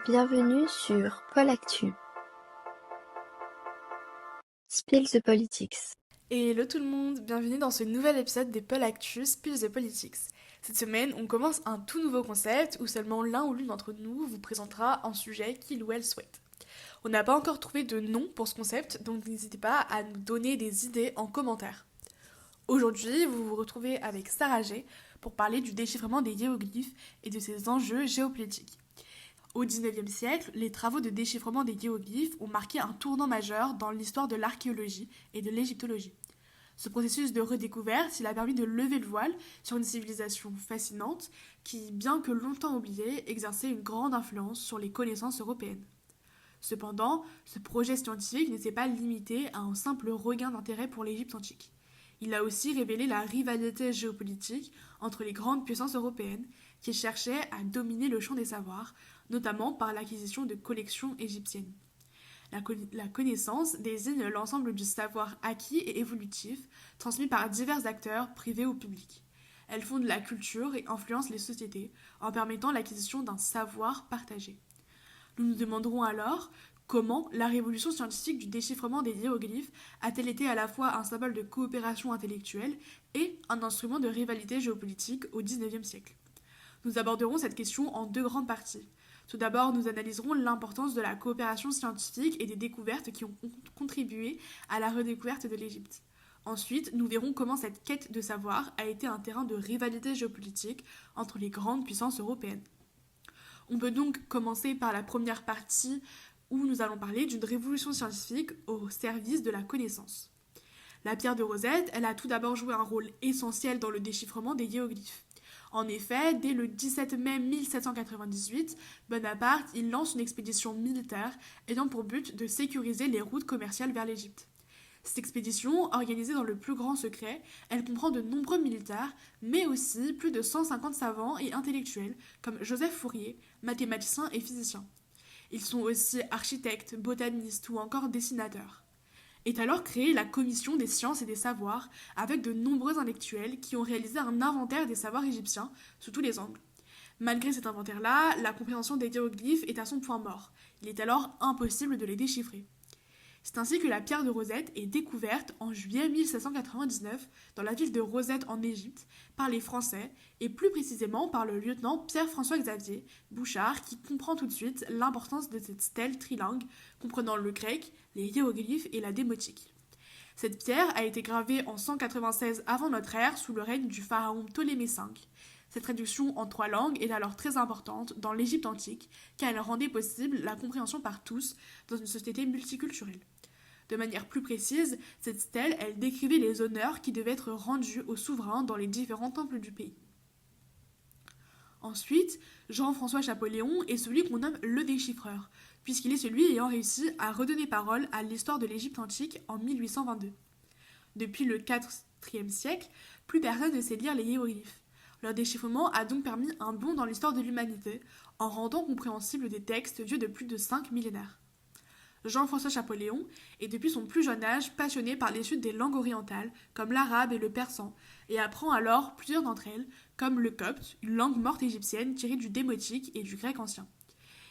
Bienvenue sur Pôle Actu. Spill the Politics. Et hello tout le monde, bienvenue dans ce nouvel épisode des Pôle Actu Spill the Politics. Cette semaine, on commence un tout nouveau concept où seulement l'un ou l'une d'entre nous vous présentera un sujet qu'il ou elle souhaite. On n'a pas encore trouvé de nom pour ce concept, donc n'hésitez pas à nous donner des idées en commentaire. Aujourd'hui, vous vous retrouvez avec Sarah G pour parler du déchiffrement des hiéroglyphes et de ses enjeux géopolitiques. Au XIXe siècle, les travaux de déchiffrement des hiéroglyphes ont marqué un tournant majeur dans l'histoire de l'archéologie et de l'égyptologie. Ce processus de redécouverte, il a permis de lever le voile sur une civilisation fascinante qui, bien que longtemps oubliée, exerçait une grande influence sur les connaissances européennes. Cependant, ce projet scientifique ne s'est pas limité à un simple regain d'intérêt pour l'Égypte antique. Il a aussi révélé la rivalité géopolitique entre les grandes puissances européennes qui cherchaient à dominer le champ des savoirs, notamment par l'acquisition de collections égyptiennes. La connaissance désigne l'ensemble du savoir acquis et évolutif, transmis par divers acteurs privés ou publics. Elle fonde la culture et influence les sociétés en permettant l'acquisition d'un savoir partagé. Nous nous demanderons alors comment la révolution scientifique du déchiffrement des hiéroglyphes a-t-elle été à la fois un symbole de coopération intellectuelle et un instrument de rivalité géopolitique au XIXe siècle. Nous aborderons cette question en deux grandes parties. Tout d'abord, nous analyserons l'importance de la coopération scientifique et des découvertes qui ont contribué à la redécouverte de l'Égypte. Ensuite, nous verrons comment cette quête de savoir a été un terrain de rivalité géopolitique entre les grandes puissances européennes. On peut donc commencer par la première partie où nous allons parler d'une révolution scientifique au service de la connaissance. La pierre de Rosette, elle a tout d'abord joué un rôle essentiel dans le déchiffrement des hiéroglyphes. En effet, dès le 17 mai 1798, Bonaparte il lance une expédition militaire ayant pour but de sécuriser les routes commerciales vers l'Égypte. Cette expédition, organisée dans le plus grand secret, elle comprend de nombreux militaires, mais aussi plus de 150 savants et intellectuels, comme Joseph Fourier, mathématicien et physicien. Ils sont aussi architectes, botanistes ou encore dessinateurs. Est alors créée la Commission des sciences et des savoirs, avec de nombreux intellectuels qui ont réalisé un inventaire des savoirs égyptiens sous tous les angles. Malgré cet inventaire-là, la compréhension des hiéroglyphes est à son point mort. Il est alors impossible de les déchiffrer. C'est ainsi que la pierre de Rosette est découverte en juillet 1799 dans la ville de Rosette en Égypte par les Français et plus précisément par le lieutenant Pierre-François-Xavier Bouchard qui comprend tout de suite l'importance de cette stèle trilingue comprenant le grec, les hiéroglyphes et la démotique. Cette pierre a été gravée en 196 avant notre ère sous le règne du pharaon Ptolémée V. Cette traduction en 3 langues est alors très importante dans l'Égypte antique car elle rendait possible la compréhension par tous dans une société multiculturelle. De manière plus précise, cette stèle, elle décrivait les honneurs qui devaient être rendus aux souverains dans les différents temples du pays. Ensuite, Jean-François Champollion est celui qu'on nomme le déchiffreur, puisqu'il est celui ayant réussi à redonner parole à l'histoire de l'Égypte antique en 1822. Depuis le IVe siècle, plus personne ne sait lire les hiéroglyphes. Leur déchiffrement a donc permis un bond dans l'histoire de l'humanité, en rendant compréhensibles des textes vieux de plus de 5 millénaires. Jean-François Champollion est depuis son plus jeune âge passionné par l'étude des langues orientales, comme l'arabe et le persan, et apprend alors plusieurs d'entre elles, comme le copte, une langue morte égyptienne tirée du démotique et du grec ancien.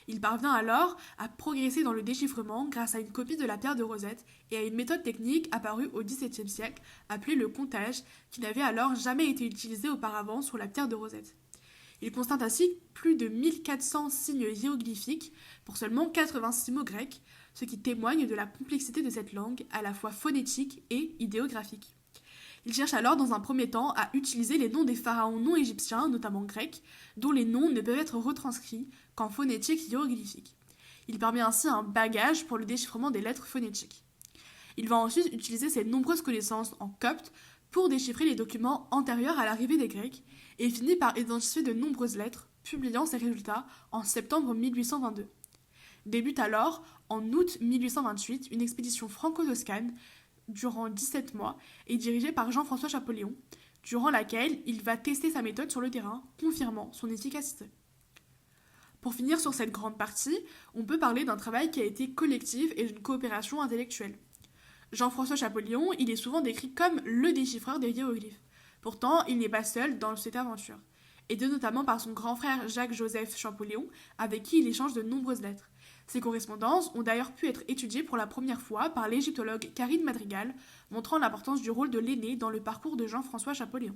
Il parvient alors à progresser dans le déchiffrement grâce à une copie de la pierre de Rosette et à une méthode technique apparue au XVIIe siècle, appelée le comptage, qui n'avait alors jamais été utilisée auparavant sur la pierre de Rosette. Il constate ainsi plus de 1400 signes hiéroglyphiques pour seulement 86 mots grecs, ce qui témoigne de la complexité de cette langue, à la fois phonétique et idéographique. Il cherche alors dans un premier temps à utiliser les noms des pharaons non égyptiens, notamment grecs, dont les noms ne peuvent être retranscrits qu'en phonétique hiéroglyphique. Il permet ainsi un bagage pour le déchiffrement des lettres phonétiques. Il va ensuite utiliser ses nombreuses connaissances en copte pour déchiffrer les documents antérieurs à l'arrivée des Grecs et finit par identifier de nombreuses lettres, publiant ses résultats en septembre 1822. Débute alors, en août 1828, une expédition franco-toscane durant 17 mois et dirigée par Jean-François Champollion, durant laquelle il va tester sa méthode sur le terrain, confirmant son efficacité. Pour finir sur cette grande partie, on peut parler d'un travail qui a été collectif et d'une coopération intellectuelle. Jean-François Champollion, il est souvent décrit comme le déchiffreur des hiéroglyphes. Pourtant, il n'est pas seul dans cette aventure. aidé notamment par son grand frère Jacques-Joseph Champollion, avec qui il échange de nombreuses lettres. Ces correspondances ont d'ailleurs pu être étudiées pour la première fois par l'égyptologue Karine Madrigal, montrant l'importance du rôle de l'aîné dans le parcours de Jean-François Champollion.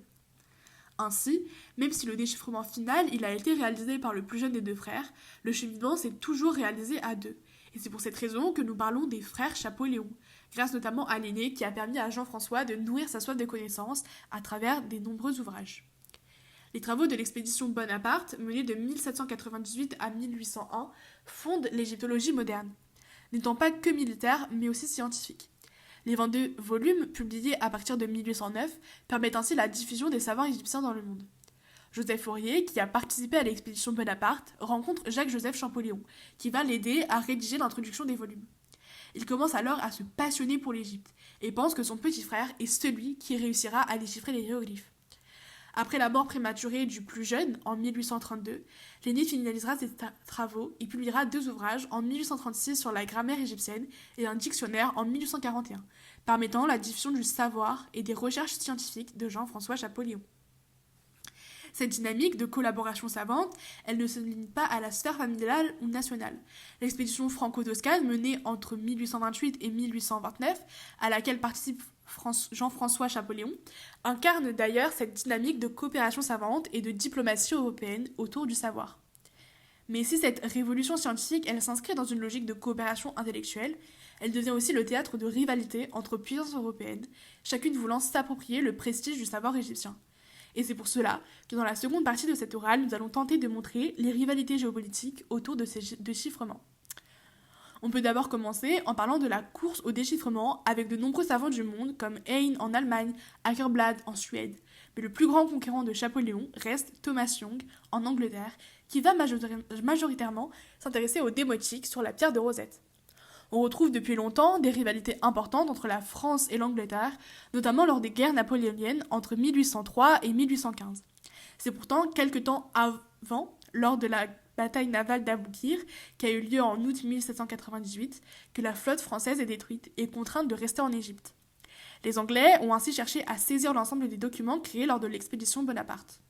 Ainsi, même si le déchiffrement final il a été réalisé par le plus jeune des deux frères, le cheminement s'est toujours réalisé à deux. Et c'est pour cette raison que nous parlons des frères Champollion, grâce notamment à l'aîné qui a permis à Jean-François de nourrir sa soif de connaissances à travers des nombreux ouvrages. Les travaux de l'expédition Bonaparte, menée de 1798 à 1801, fondent l'égyptologie moderne, n'étant pas que militaire mais aussi scientifique. Les 22 volumes, publiés à partir de 1809, permettent ainsi la diffusion des savoirs égyptiens dans le monde. Joseph Fourier, qui a participé à l'expédition Bonaparte, rencontre Jacques-Joseph Champollion, qui va l'aider à rédiger l'introduction des volumes. Il commence alors à se passionner pour l'Égypte, et pense que son petit frère est celui qui réussira à déchiffrer les hiéroglyphes. Après la mort prématurée du plus jeune, en 1832, l'aîné finalisera ses travaux et publiera 2 ouvrages en 1836 sur la grammaire égyptienne et un dictionnaire en 1841, permettant la diffusion du savoir et des recherches scientifiques de Jean-François Champollion. Cette dynamique de collaboration savante, elle ne se limite pas à la sphère familiale ou nationale. L'expédition franco-toscane menée entre 1828 et 1829, à laquelle participe Jean-François Champollion, incarne d'ailleurs cette dynamique de coopération savante et de diplomatie européenne autour du savoir. Mais si cette révolution scientifique, elle s'inscrit dans une logique de coopération intellectuelle, elle devient aussi le théâtre de rivalité entre puissances européennes, chacune voulant s'approprier le prestige du savoir égyptien. Et c'est pour cela que dans la seconde partie de cette orale, nous allons tenter de montrer les rivalités géopolitiques autour de ces déchiffrements. On peut d'abord commencer en parlant de la course au déchiffrement avec de nombreux savants du monde comme Hein en Allemagne, Åkerblad en Suède. Mais le plus grand concurrent de Champollion reste Thomas Young en Angleterre, qui va majoritairement s'intéresser aux démotiques sur la pierre de Rosette. On retrouve depuis longtemps des rivalités importantes entre la France et l'Angleterre, notamment lors des guerres napoléoniennes entre 1803 et 1815. C'est pourtant quelque temps avant, lors de la bataille navale d'Aboukir, qui a eu lieu en août 1798, que la flotte française est détruite et contrainte de rester en Égypte. Les Anglais ont ainsi cherché à saisir l'ensemble des documents créés lors de l'expédition Bonaparte.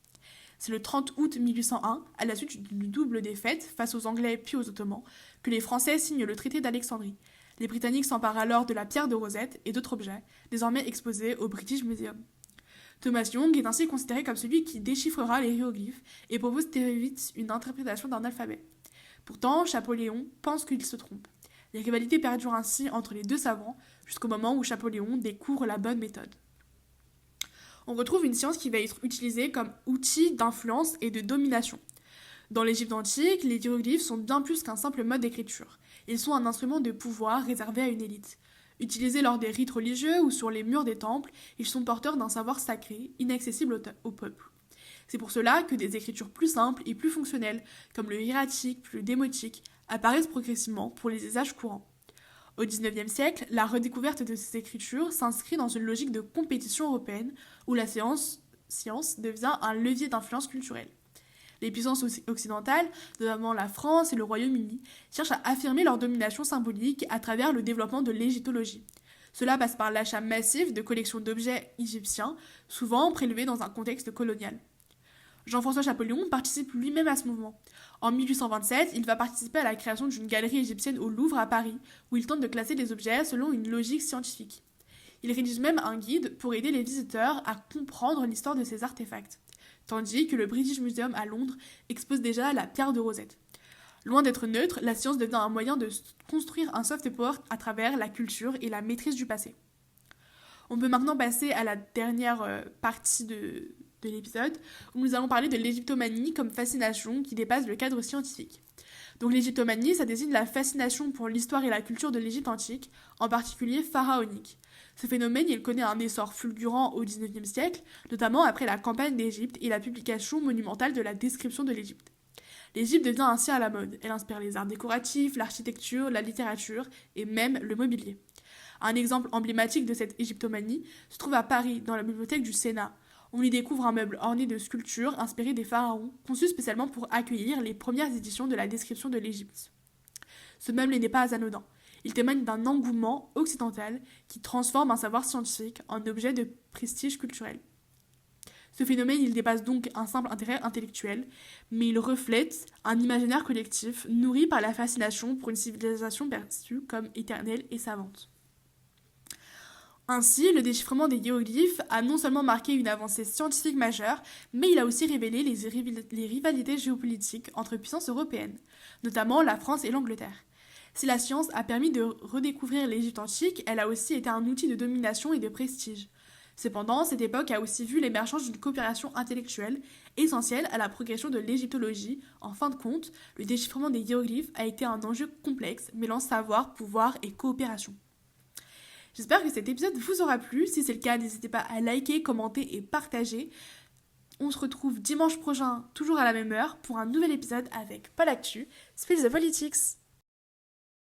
C'est le 30 août 1801, à la suite d'une double défaite face aux Anglais puis aux Ottomans, que les Français signent le traité d'Alexandrie. Les Britanniques s'emparent alors de la pierre de Rosette et d'autres objets, désormais exposés au British Museum. Thomas Young est ainsi considéré comme celui qui déchiffrera les hiéroglyphes et propose très vite une interprétation d'un alphabet. Pourtant, Champollion pense qu'il se trompe. Les rivalités perdurent ainsi entre les deux savants jusqu'au moment où Champollion découvre la bonne méthode. On retrouve une science qui va être utilisée comme outil d'influence et de domination. Dans l'Égypte antique, les hiéroglyphes sont bien plus qu'un simple mode d'écriture. Ils sont un instrument de pouvoir réservé à une élite. Utilisés lors des rites religieux ou sur les murs des temples, ils sont porteurs d'un savoir sacré, inaccessible au peuple. C'est pour cela que des écritures plus simples et plus fonctionnelles, comme le hiératique puis le démotique, apparaissent progressivement pour les usages courants. Au XIXe siècle, la redécouverte de ces écritures s'inscrit dans une logique de compétition européenne où la science devient un levier d'influence culturelle. Les puissances occidentales, notamment la France et le Royaume-Uni, cherchent à affirmer leur domination symbolique à travers le développement de l'égyptologie. Cela passe par l'achat massif de collections d'objets égyptiens, souvent prélevés dans un contexte colonial. Jean-François Champollion participe lui-même à ce mouvement. En 1827, il va participer à la création d'une galerie égyptienne au Louvre à Paris, où il tente de classer les objets selon une logique scientifique. Il rédige même un guide pour aider les visiteurs à comprendre l'histoire de ces artefacts, tandis que le British Museum à Londres expose déjà la pierre de Rosette. Loin d'être neutre, la science devient un moyen de construire un soft power à travers la culture et la maîtrise du passé. On peut maintenant passer à la dernière partie de l'épisode, où nous allons parler de l'égyptomanie comme fascination qui dépasse le cadre scientifique. Donc l'égyptomanie, ça désigne la fascination pour l'histoire et la culture de l'Égypte antique, en particulier pharaonique. Ce phénomène, il connaît un essor fulgurant au XIXe siècle, notamment après la campagne d'Égypte et la publication monumentale de la description de l'Égypte. L'Égypte devient ainsi à la mode. Elle inspire les arts décoratifs, l'architecture, la littérature et même le mobilier. Un exemple emblématique de cette égyptomanie se trouve à Paris, dans la bibliothèque du Sénat. On y découvre un meuble orné de sculptures inspirées des pharaons, conçu spécialement pour accueillir les premières éditions de la description de l'Égypte. Ce meuble n'est pas anodin. Il témoigne d'un engouement occidental qui transforme un savoir scientifique en objet de prestige culturel. Ce phénomène, il dépasse donc un simple intérêt intellectuel, mais il reflète un imaginaire collectif nourri par la fascination pour une civilisation perçue comme éternelle et savante. Ainsi, le déchiffrement des hiéroglyphes a non seulement marqué une avancée scientifique majeure, mais il a aussi révélé les rivalités géopolitiques entre puissances européennes, notamment la France et l'Angleterre. Si la science a permis de redécouvrir l'Égypte antique, elle a aussi été un outil de domination et de prestige. Cependant, cette époque a aussi vu l'émergence d'une coopération intellectuelle essentielle à la progression de l'égyptologie. En fin de compte, le déchiffrement des hiéroglyphes a été un enjeu complexe mêlant savoir, pouvoir et coopération. J'espère que cet épisode vous aura plu. Si c'est le cas, n'hésitez pas à liker, commenter et partager. On se retrouve dimanche prochain, toujours à la même heure, pour un nouvel épisode avec Paul Actu, Spill the Politics.